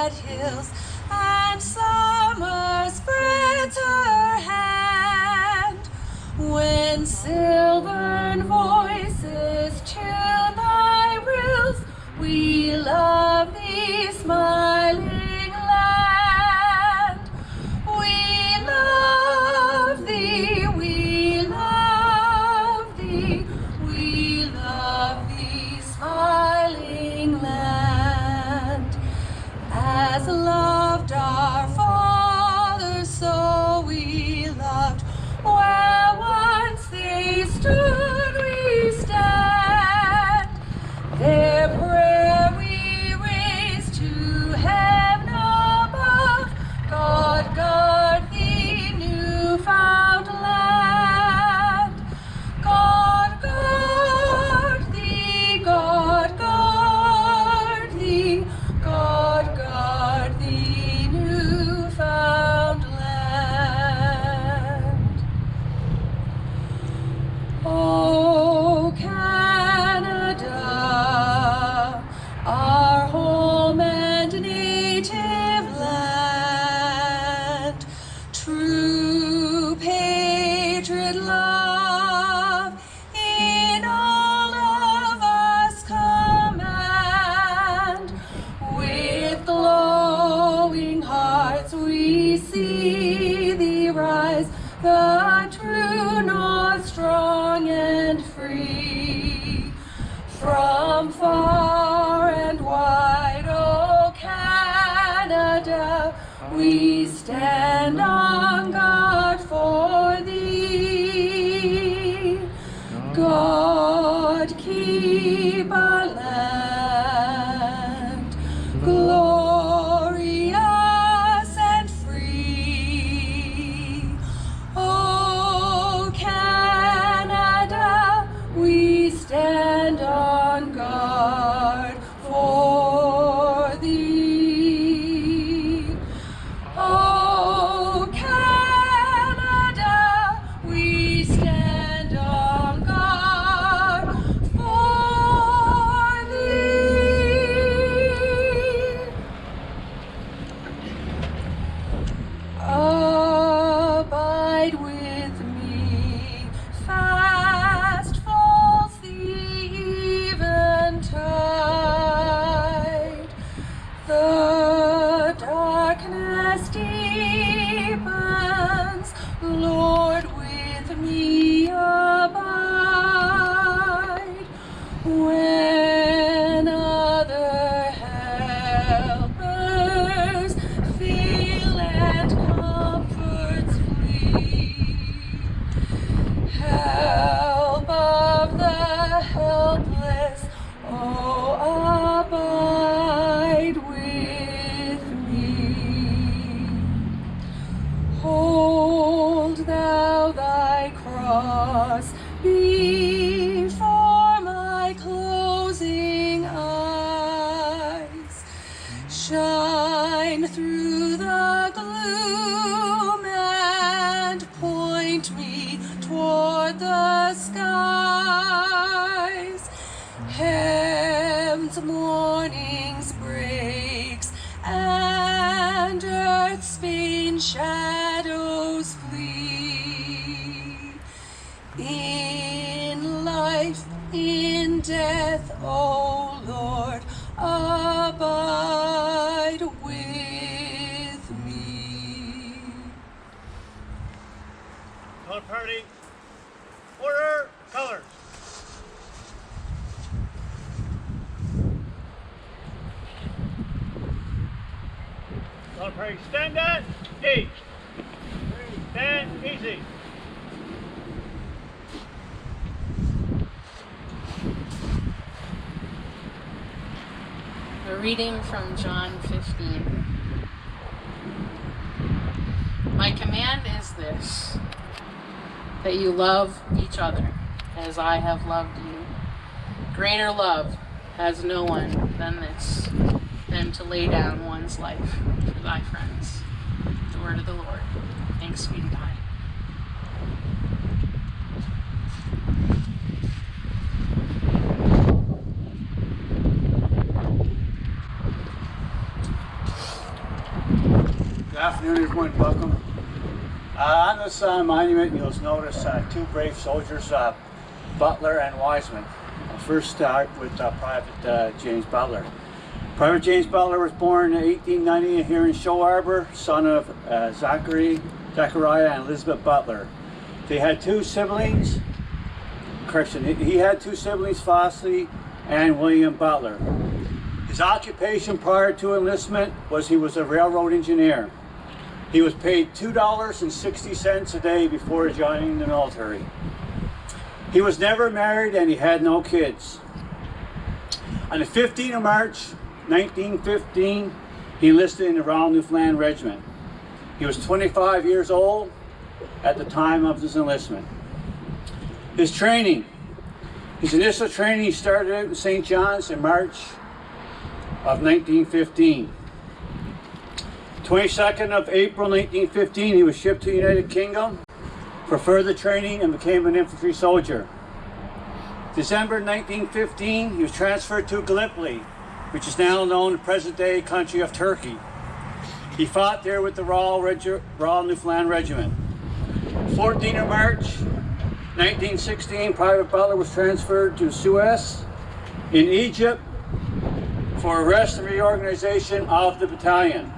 red hills, and summer spreads her hand. When silvern voices tune thy rills, we love thee, smiling land. We love thee, we love thee, we love thee, smiling land. As loved our fathers, so we loved, where once they stood, we stand. Their prayer we raise to heaven above, God guard thee, new-found land. God guard thee, God guard thee, God guard thee, new-found land. Oh, Canada, our home and native land, true patriot love in all of us command. With glowing hearts we see thee rise, the true north, strong and free. From far and wide, oh Canada, we stand on guard for thee. God keep our land glorious and free. Oh Canada, we stand on guard for thee. Oh Canada, we stand on guard for thee. Abide with me, fast falls the eventide. The darkness deepens, Lord, with me abide. When other helpers fail and comforts flee, help of the helpless, oh, abide with me. Hold thou thy cross before my closing eyes. Shine through the gloom and point me toward the skies. Heaven's morning's breaks and earth's faint shadows flee. In life, in death, O Lord, abide with me. Color party, order, colors. Color party, stand at, each. Stand easy. A reading from John 15. My command is this, that you love each other as I have loved you. Greater love has no one than this, than to lay down one's life for thy friends. The word of the Lord. Thanks be to God. Afternoon, everyone. Welcome. On this monument, you'll notice two brave soldiers, Butler and Wiseman. I'll first start with Private James Butler. Private James Butler was born in 1890 here in Shoal, Harbour, son of Zachariah and Elizabeth Butler. They had two siblings. Correction, he had two siblings, Fossley and William Butler. His occupation prior to enlistment was he was a railroad engineer. He was paid $2.60 a day before joining the military. He was never married and he had no kids. On the 15th of March, 1915, he enlisted in the Royal Newfoundland Regiment. He was 25 years old at the time of his enlistment. His training. His initial training started out in St. John's in March of 1915. 22nd of April 1915, he was shipped to the United Kingdom for further training and became an infantry soldier. December 1915, he was transferred to Gallipoli, which is now known in the present-day country of Turkey. He fought there with the Royal Newfoundland Regiment. 14th of March 1916, Private Butler was transferred to Suez in Egypt for arrest and reorganization of the battalion.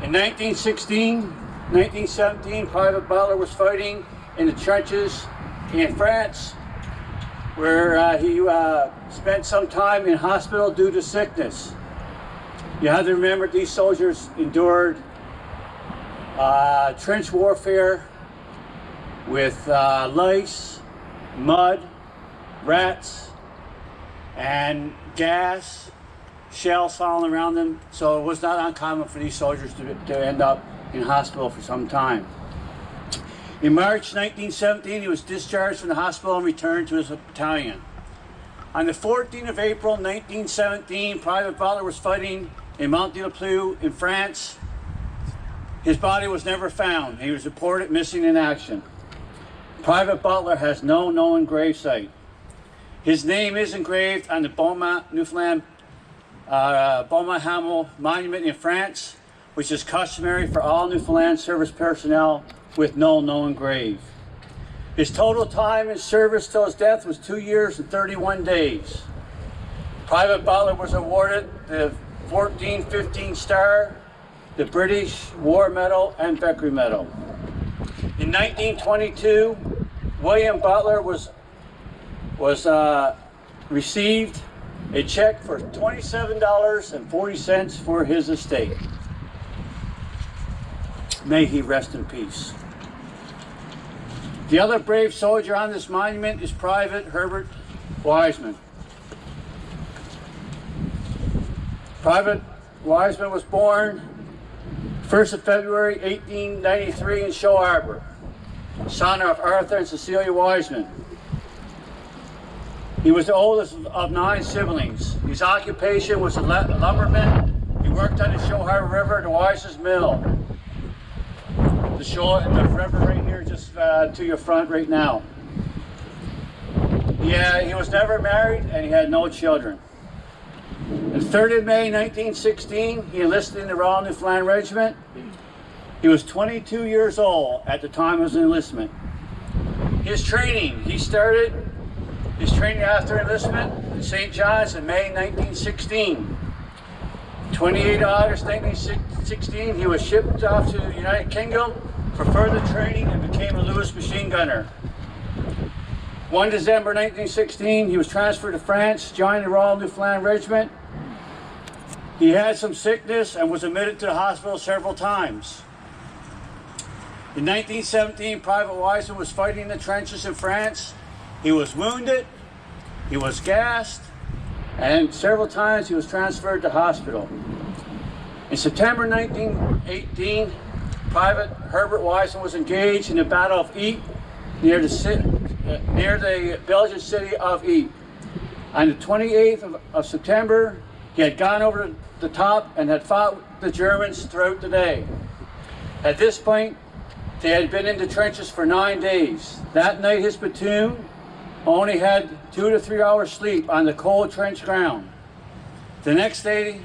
In 1917, Private Butler was fighting in the trenches in France, where he spent some time in hospital due to sickness. You have to remember these soldiers endured trench warfare with lice, mud, rats, and gas, shells falling around them, so it was not uncommon for these soldiers to end up in hospital for some time. In March 1917, he was discharged from the hospital and returned to his battalion. On the 14th of April 1917, Private Butler was fighting in Mont de la Pluie in France. His body was never found. He was reported missing in action. Private Butler has no known gravesite. His name is engraved on the Beaumont, Newfoundland Beaumont Hamel monument in France, which is customary for all Newfoundland service personnel with no known grave. His total time in service till his death was 2 years and 31 days. Private Butler was awarded the 14-15 Star, the British War Medal, and Victory Medal. In 1922, William Butler received a check for $27.40 for his estate. May he rest in peace. The other brave soldier on this monument is Private Herbert Wiseman. Private Wiseman was born 1st of February 1893 in Shoal, Harbour, son of Arthur and Cecilia Wiseman. He was the oldest of 9 siblings. His occupation was a lumberman. He worked on the Shoal Harbour River, the Wise's Mill. The Shoal, the river right here, just to your front right now. Yeah, he was never married and he had no children. On 3rd of May 1916, he enlisted in the Royal Newfoundland Regiment. He was 22 years old at the time of his enlistment. His training, he started his training after enlistment in St. John's in May 1916. 28 August 1916, he was shipped off to the United Kingdom for further training and became a Lewis machine gunner. 1 December 1916, he was transferred to France, joined the Royal Newfoundland Regiment. He had some sickness and was admitted to the hospital several times. In 1917, Private Wiseman was fighting in the trenches in France. He was wounded, he was gassed, and several times he was transferred to hospital. In September 1918, Private Herbert Wiseman was engaged in the Battle of Ypres near the Belgian city of Ypres. On the 28th of September, he had gone over the top and had fought with the Germans throughout the day. At this point, they had been in the trenches for 9 days. That night, his platoon only had 2 to 3 hours sleep on the cold trench ground. The next day,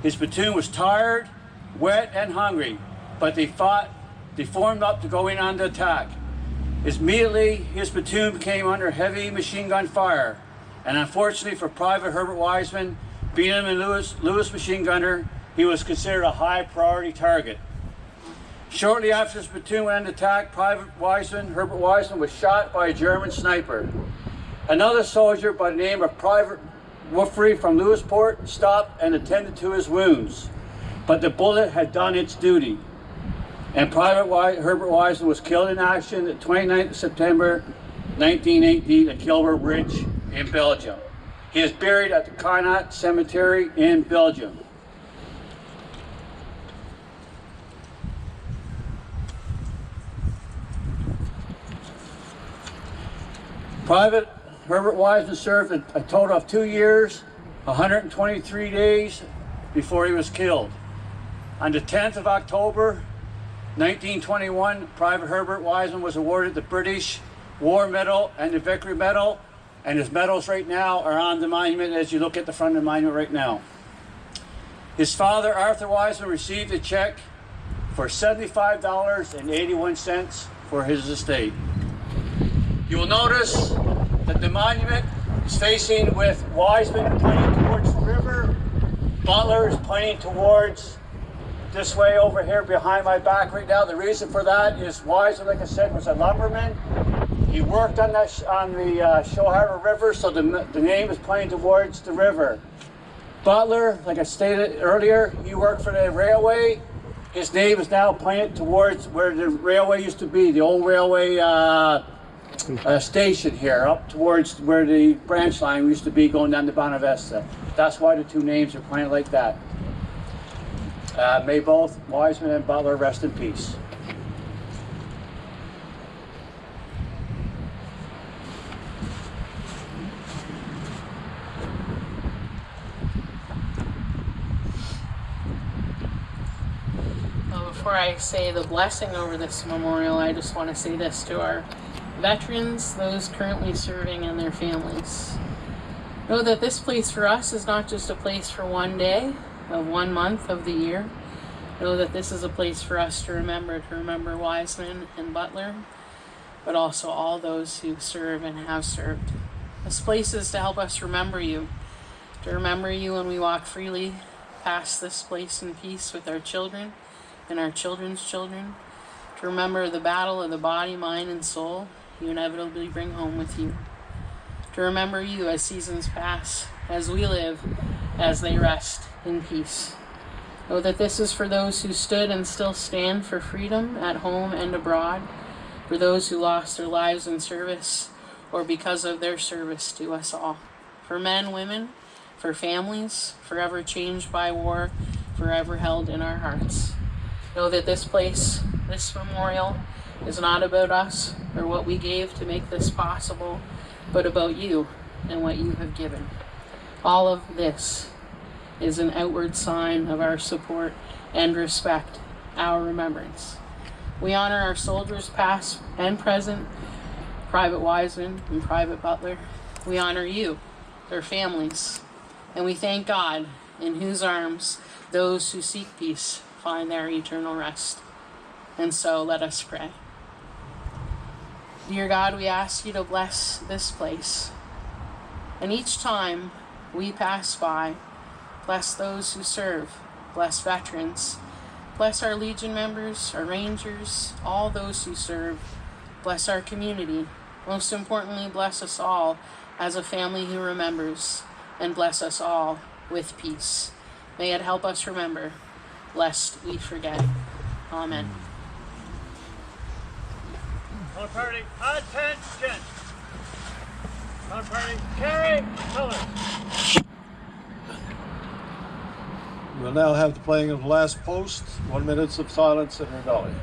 his platoon was tired wet and hungry, but they formed up to go in on the attack. Immediately, his platoon came under heavy machine gun fire, and unfortunately for Private Herbert Wiseman, being a Lewis machine gunner, he was considered a high priority target. Shortly after his platoon went on attack, Herbert Wiseman, was shot by a German sniper. Another soldier by the name of Private Woofrey from Lewisport stopped and attended to his wounds, but the bullet had done its duty, and Private Herbert Wiseman was killed in action the 29th of September 1918 at Kilburn Bridge in Belgium. He is buried at the Carnot Cemetery in Belgium. Private Herbert Wiseman served a total of 2 years, 123 days before he was killed. On the 10th of October, 1921, Private Herbert Wiseman was awarded the British War Medal and the Victory Medal, and his medals right now are on the monument as you look at the front of the monument right now. His father, Arthur Wiseman, received a check for $75.81 for his estate. You will notice that the monument is facing with Wiseman pointing towards the river. Butler is pointing towards this way over here behind my back right now. The reason for that is Wiseman, like I said, was a lumberman. He worked on the Shoal Harbour River, so the name is pointing towards the river. Butler, like I stated earlier, he worked for the railway. His name is now pointed towards where the railway used to be, the old railway station here, up towards where the branch line used to be going down to Bonavesta. That's why the two names are pointed like that. May both Wiseman and Butler rest in peace. Before I say the blessing over this memorial, I just want to say this to our veterans, those currently serving, and their families. Know that this place for us is not just a place for one day of 1 month of the year. Know that this is a place for us to remember Wiseman and Butler, but also all those who serve and have served. This place is to help us remember you, to remember you when we walk freely past this place in peace with our children and our children's children, to remember the battle of the body, mind, and soul you inevitably bring home with you, to remember you as seasons pass, as we live, as they rest in peace. Know that this is for those who stood and still stand for freedom at home and abroad, for those who lost their lives in service or because of their service to us all, for men, women, for families forever changed by war, forever held in our hearts. Know that this place, this memorial, is not about us or what we gave to make this possible, but about you and what you have given. All of this is an outward sign of our support and respect, our remembrance. We honor our soldiers past and present, Private Wiseman and Private Butler. We honor you, their families, and we thank God in whose arms those who seek peace find their eternal rest. And so let us pray. Dear God, we ask you to bless this place. And each time we pass by, bless those who serve, bless veterans, bless our Legion members, our Rangers, all those who serve, bless our community. Most importantly, bless us all as a family who remembers, and bless us all with peace. May it help us remember, lest we forget. Amen. Color party, attention! Color party, carry colors! We'll now have the playing of the last post, 1 minute of silence and rebellion.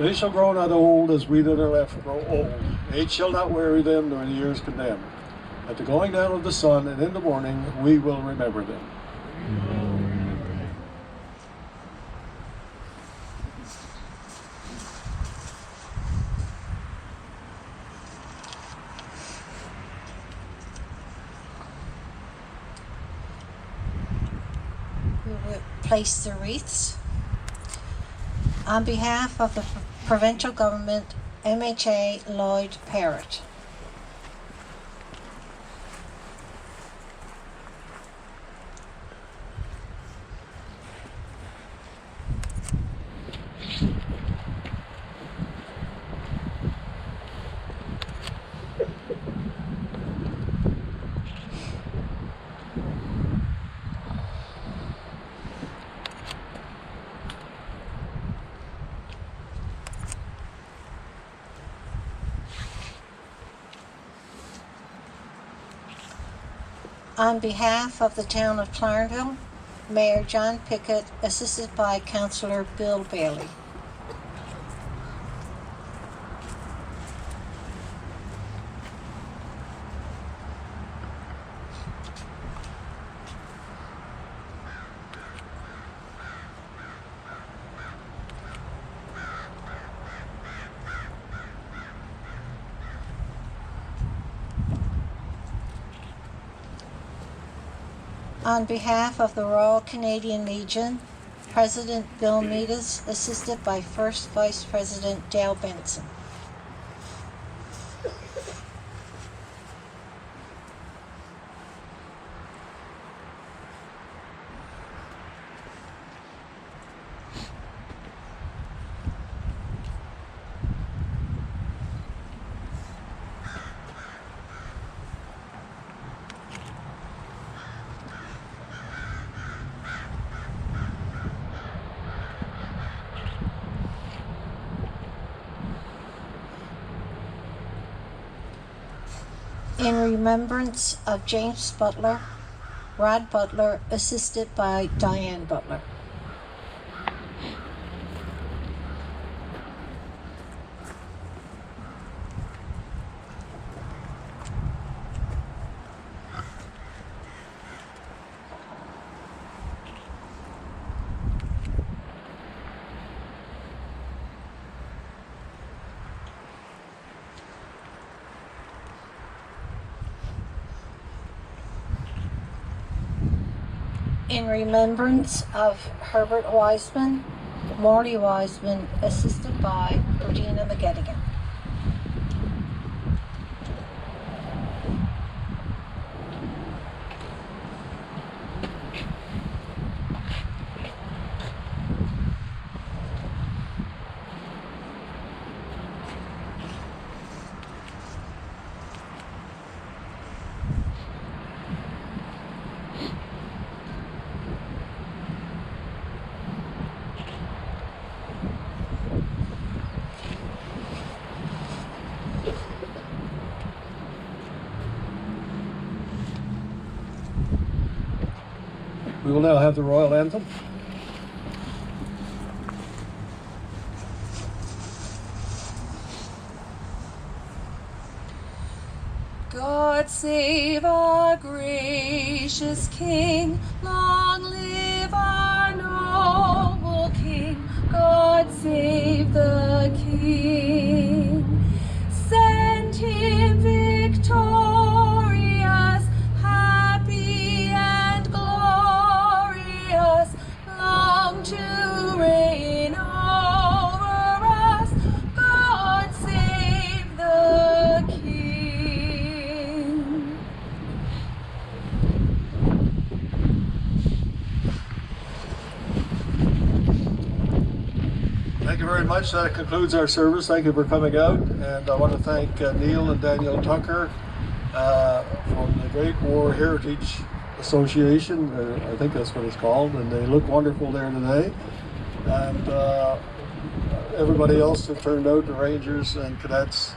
they shall grow not old as we that are left grow old. Age shall not weary them, nor the years condemn. At the going down of the sun and in the morning, we will remember them. We will place the wreaths. On behalf of the provincial government, MHA Lloyd Parrott. On behalf of the town of Clarendon, Mayor John Pickett, assisted by Councillor Bill Bailey. On behalf of the Royal Canadian Legion, President Bill Meadas, assisted by First Vice President Dale Benson. In remembrance of James Butler, Rod Butler, assisted by Diane Butler. In remembrance of Herbert Wiseman, Morley Wiseman, assisted by Regina McGettigan. We will now have the royal anthem. God save our gracious King, long live our noble King. God save the King, send him victorious, happy and glorious, long to reign over us. God save the King. Thank you very much. That concludes our service. Thank you for coming out. And I want to thank Neil and Daniel Tucker from the Great War Heritage Association. I think that's what it's called. And they look wonderful there today. And everybody else who turned out, the Rangers and cadets,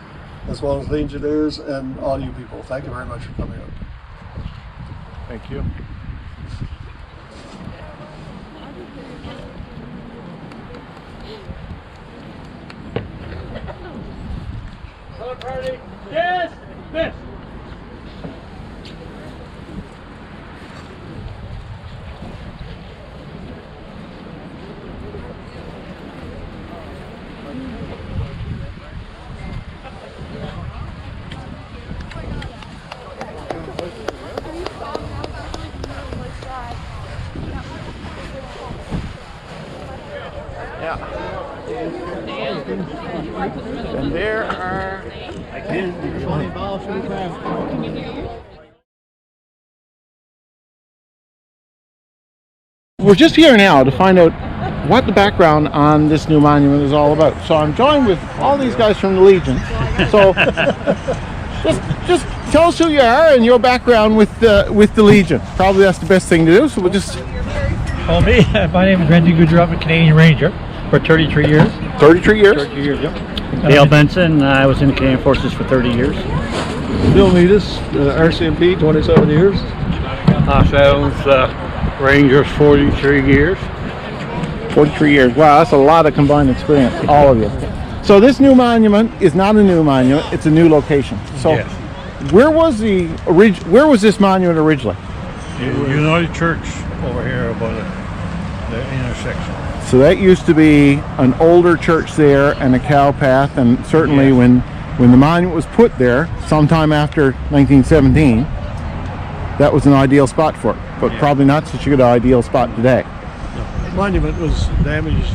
as well as the engineers and all you people. Thank you very much for coming out. Thank you. Ready? Yes. This. And there are. We're just here now to find out what the background on this new monument is all about. So I'm joined with all these guys from the Legion. So just tell us who you are and your background with the Legion. Probably that's the best thing to do. So we'll just. Well, me, my name is Randy Goodruff, I'm a Canadian Ranger for 33 years. 33 years? 33 years, yep. Dale Benson, I was in the Canadian Forces for 30 years. Bill Meadus, RCMP, 27 years. Ourselves, Rangers, 43 years. 43 years. Wow, that's a lot of combined experience, all of you. So this new monument is not a new monument, it's a new location. So Yes. where was this monument originally? United Church over here above the intersection. So that used to be an older church there and a cow path, and certainly Yes. when the monument was put there sometime after 1917, that was an ideal spot for it, but probably not such a good ideal spot today. The monument was damaged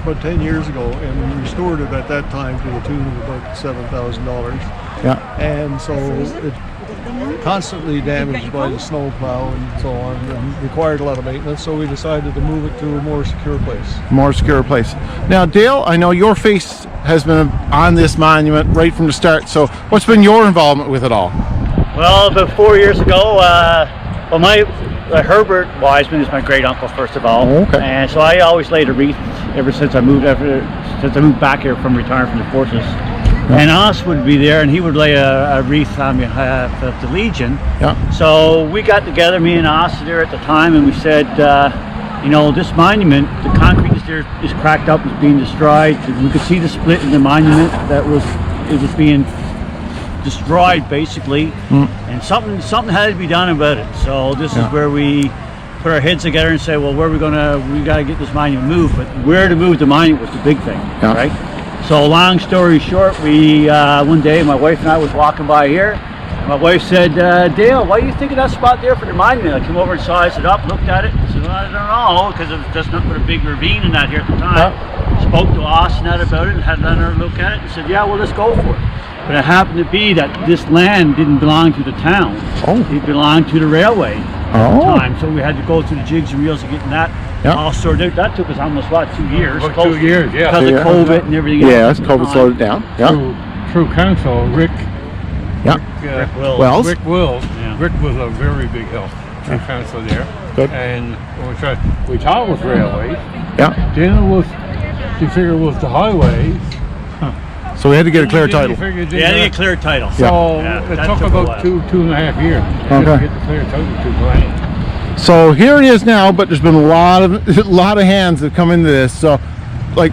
about 10 years ago, and we restored it at that time to the tune of about $7,000. Yeah. And so it constantly damaged by the snow plow and so on, and required a lot of maintenance, so we decided to move it to a more secure place. More secure place. Now, Dale, I know your face has been on this monument right from the start, so what's been your involvement with it all? Well, about 4 years ago, my Herbert Wiseman is my great uncle, first of all. Oh, okay. And so I always laid a wreath ever since I moved back here from retiring from the forces. And Os would be there, and he would lay a wreath on behalf of the Legion. Yeah. So we got together, me and Os there at the time, and we said, this monument, the concrete is cracked up, is being destroyed. We could see the split in the monument it was being destroyed basically, and something had to be done about it. So this is where we put our heads together and say, well, we got to get this monument moved, but where to move the monument was the big thing, right? So long story short, we one day my wife and I was walking by here, and my wife said, Dale, why do you think of that spot there for the monument? I came over and sized it up, looked at it, and said, well, I don't know, because it was just nothing but a big ravine in that here at the time. Spoke to Austin about it and had another look at it and said, yeah, well, let's go for it. But it happened to be that this land didn't belong to the town. It belonged to the railway at the time. So we had to go through the jigs and reels of getting that all sorted out. That took us almost, 2 years? About 2 years, yeah. Because of COVID and everything Yeah, else. COVID slowed it down. Yeah. Through council, Rick Wells. Rick Wells. Yeah. Rick was a very big help to council there. Good. And we thought it was railways. Yeah. Then you figure it was the highways. So we had to get a clear Then title. you figured Yeah, they get clear title. So Yeah, it that took took a about while. two and a half years to Okay. get the clear title to land. So here it is now, but there's been a lot of hands that come into this. So, like,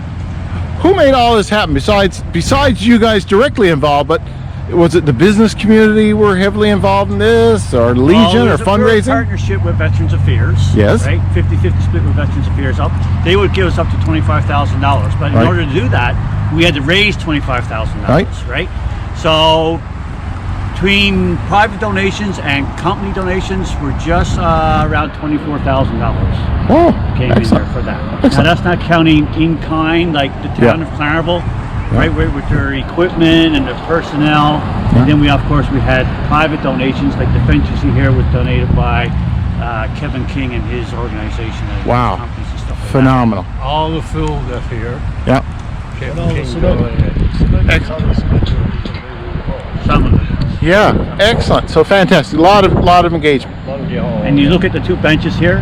who made all this happen besides you guys directly involved? But was it the business community were heavily involved in this, or Legion, or We're in fundraising? partnership with Veterans Affairs. Yes. Right, 50-50 split with Veterans Affairs. They would give us up to $25,000, but in Right. order to do that, we had to raise $25,000. Right. So between private donations and company donations, we're just around $24,000. Oh, Came in there excellent. for that. Now Excellent. that's not counting in kind, like the town of Clariville, right, with their equipment and their personnel. Yeah. And then we had private donations, like the fence you see here was donated by Kevin King and his organization. and Wow. companies and stuff like Phenomenal. All the fill that's here. Yeah. that. Some of it. Yeah. Excellent. So fantastic. A lot of engagement. And you look at the two benches here.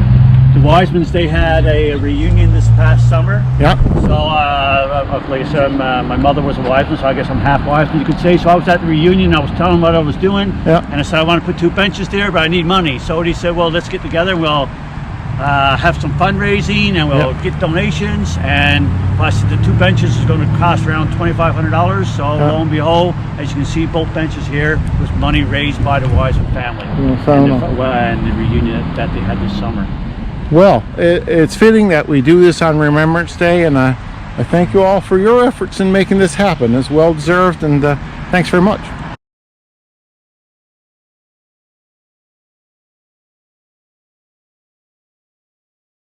The Wisemans, they had a reunion this past summer. Yeah. So, like I said, my mother was a Wiseman, so I guess I'm half Wiseman, you could say. So I was at the reunion, I was telling them what I was doing, Yeah. and I said, I want to put two benches there, but I need money. So he said, well, let's get together, we'll have some fundraising, and we'll get donations, and plus the 2 benches is going to cost around $2,500. So lo and behold, as you can see, both benches here was money raised by the Wiseman family and the reunion that they had this summer. Well, it's fitting that we do this on Remembrance Day, and I thank you all for your efforts in making this happen. It's well deserved, and thanks very much.